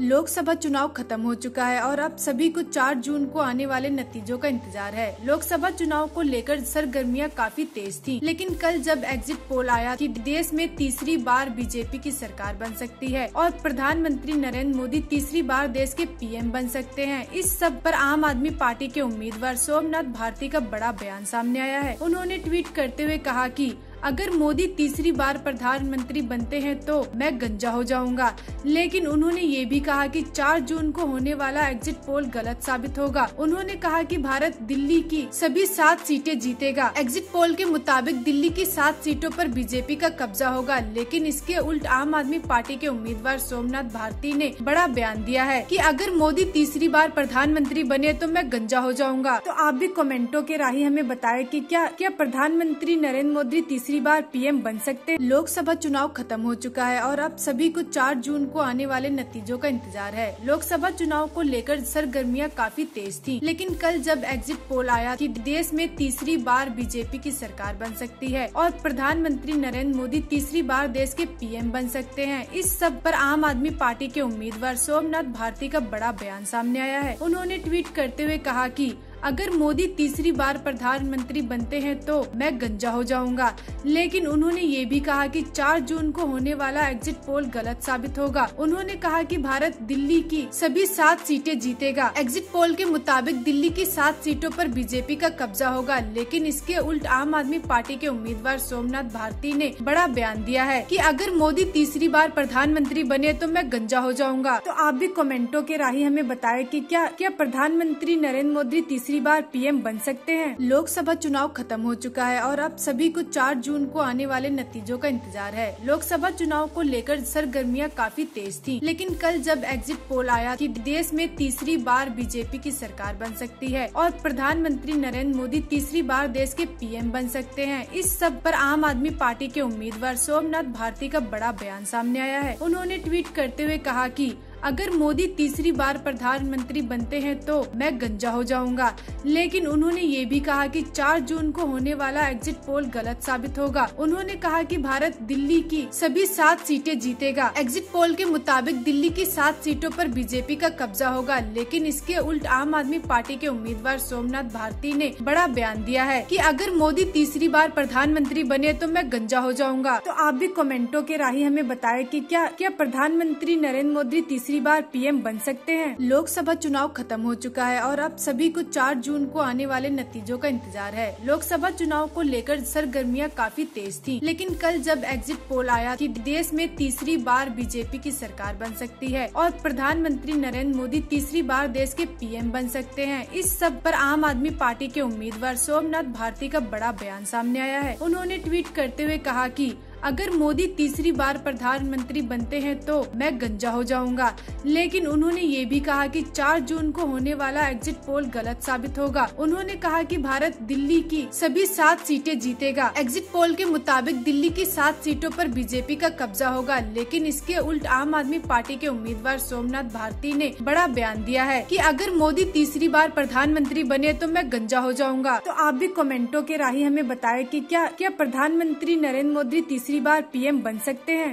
लोकसभा चुनाव खत्म हो चुका है और अब सभी को 4 जून को आने वाले नतीजों का इंतजार है। लोकसभा चुनाव को लेकर सरगर्मियां काफी तेज थी, लेकिन कल जब एग्जिट पोल आया कि देश में तीसरी बार बीजेपी की सरकार बन सकती है और प्रधानमंत्री नरेंद्र मोदी तीसरी बार देश के पीएम बन सकते हैं, इस सब पर आम आदमी पार्टी के उम्मीदवार सोमनाथ भारती का बड़ा बयान सामने आया है। उन्होंने ट्वीट करते हुए कहा कि अगर मोदी तीसरी बार प्रधानमंत्री बनते हैं तो मैं गंजा हो जाऊंगा, लेकिन उन्होंने ये भी कहा कि 4 जून को होने वाला एग्जिट पोल गलत साबित होगा। उन्होंने कहा कि भारत दिल्ली की सभी 7 सीटें जीतेगा। एग्जिट पोल के मुताबिक दिल्ली की 7 सीटों पर बीजेपी का कब्जा होगा, लेकिन इसके उल्ट आम आदमी पार्टी के उम्मीदवार सोमनाथ भारती ने बड़ा बयान दिया है कि अगर मोदी तीसरी बार प्रधानमंत्री बने तो मैं गंजा हो जाऊंगा। तो आप भी कमेंटों के राही हमें बताएं कि क्या प्रधानमंत्री नरेंद्र मोदी तीसरी बार पीएम बन सकते हैं। लोकसभा चुनाव खत्म हो चुका है और अब सभी को 4 जून को आने वाले नतीजों का इंतजार है। लोकसभा चुनाव को लेकर सरगर्मियां काफी तेज थी, लेकिन कल जब एग्जिट पोल आया कि देश में तीसरी बार बीजेपी की सरकार बन सकती है और प्रधानमंत्री नरेंद्र मोदी तीसरी बार देश के पीएम बन सकते हैं, इस सब पर आम आदमी पार्टी के उम्मीदवार सोमनाथ भारती का बड़ा बयान सामने आया है। उन्होंने ट्वीट करते हुए कहा कि अगर मोदी तीसरी बार प्रधानमंत्री बनते हैं तो मैं गंजा हो जाऊंगा, लेकिन उन्होंने ये भी कहा कि 4 जून को होने वाला एग्जिट पोल गलत साबित होगा। उन्होंने कहा कि भारत दिल्ली की सभी 7 सीटें जीतेगा। एग्जिट पोल के मुताबिक दिल्ली की 7 सीटों पर बीजेपी का कब्जा होगा, लेकिन इसके उल्ट आम आदमी पार्टी के उम्मीदवार सोमनाथ भारती ने बड़ा बयान दिया है कि अगर मोदी तीसरी बार प्रधानमंत्री बने तो मैं गंजा हो जाऊंगा। तो आप भी कमेंटों के राही हमें बताएं कि क्या प्रधानमंत्री नरेंद्र मोदी तीसरी बार पीएम बन सकते हैं। लोकसभा चुनाव खत्म हो चुका है और अब सभी को 4 जून को आने वाले नतीजों का इंतजार है। लोकसभा चुनाव को लेकर सरगर्मियां काफी तेज थी, लेकिन कल जब एग्जिट पोल आया कि देश में तीसरी बार बीजेपी की सरकार बन सकती है और प्रधानमंत्री नरेंद्र मोदी तीसरी बार देश के पीएम बन सकते हैं, इस सब पर आम आदमी पार्टी के उम्मीदवार सोमनाथ भारती का बड़ा बयान सामने आया है। उन्होंने ट्वीट करते हुए कहा कि अगर मोदी तीसरी बार प्रधानमंत्री बनते हैं तो मैं गंजा हो जाऊंगा, लेकिन उन्होंने ये भी कहा कि 4 जून को होने वाला एग्जिट पोल गलत साबित होगा। उन्होंने कहा कि भारत दिल्ली की सभी 7 सीटें जीतेगा। एग्जिट पोल के मुताबिक दिल्ली की 7 सीटों पर बीजेपी का कब्जा होगा, लेकिन इसके उल्ट आम आदमी पार्टी के उम्मीदवार सोमनाथ भारती ने बड़ा बयान दिया है कि अगर मोदी तीसरी बार प्रधानमंत्री बने तो मैं गंजा हो जाऊंगा। तो आप भी कमेंटों के राही हमें बताएं कि क्या प्रधानमंत्री नरेंद्र मोदी तीसरी बार पीएम बन सकते हैं। लोकसभा चुनाव खत्म हो चुका है और अब सभी को 4 जून को आने वाले नतीजों का इंतजार है। लोकसभा चुनाव को लेकर सरगर्मियां काफी तेज थी, लेकिन कल जब एग्जिट पोल आया कि देश में तीसरी बार बीजेपी की सरकार बन सकती है और प्रधानमंत्री नरेंद्र मोदी तीसरी बार देश के पीएम बन सकते हैं, इस सब पर आम आदमी पार्टी के उम्मीदवार सोमनाथ भारती का बड़ा बयान सामने आया है। उन्होंने ट्वीट करते हुए कहा कि अगर मोदी तीसरी बार प्रधानमंत्री बनते हैं तो मैं गंजा हो जाऊंगा, लेकिन उन्होंने ये भी कहा कि 4 जून को होने वाला एग्जिट पोल गलत साबित होगा। उन्होंने कहा कि भारत दिल्ली की सभी 7 सीटें जीतेगा। एग्जिट पोल के मुताबिक दिल्ली की 7 सीटों पर बीजेपी का कब्जा होगा, लेकिन इसके उल्ट आम आदमी पार्टी के उम्मीदवार सोमनाथ भारती ने बड़ा बयान दिया है कि अगर मोदी तीसरी बार प्रधानमंत्री बने तो मैं गंजा हो जाऊंगा। तो आप भी कमेंटों के राही हमें बताएं कि क्या प्रधानमंत्री नरेंद्र मोदी तीसरी बार पीएम बन सकते हैं।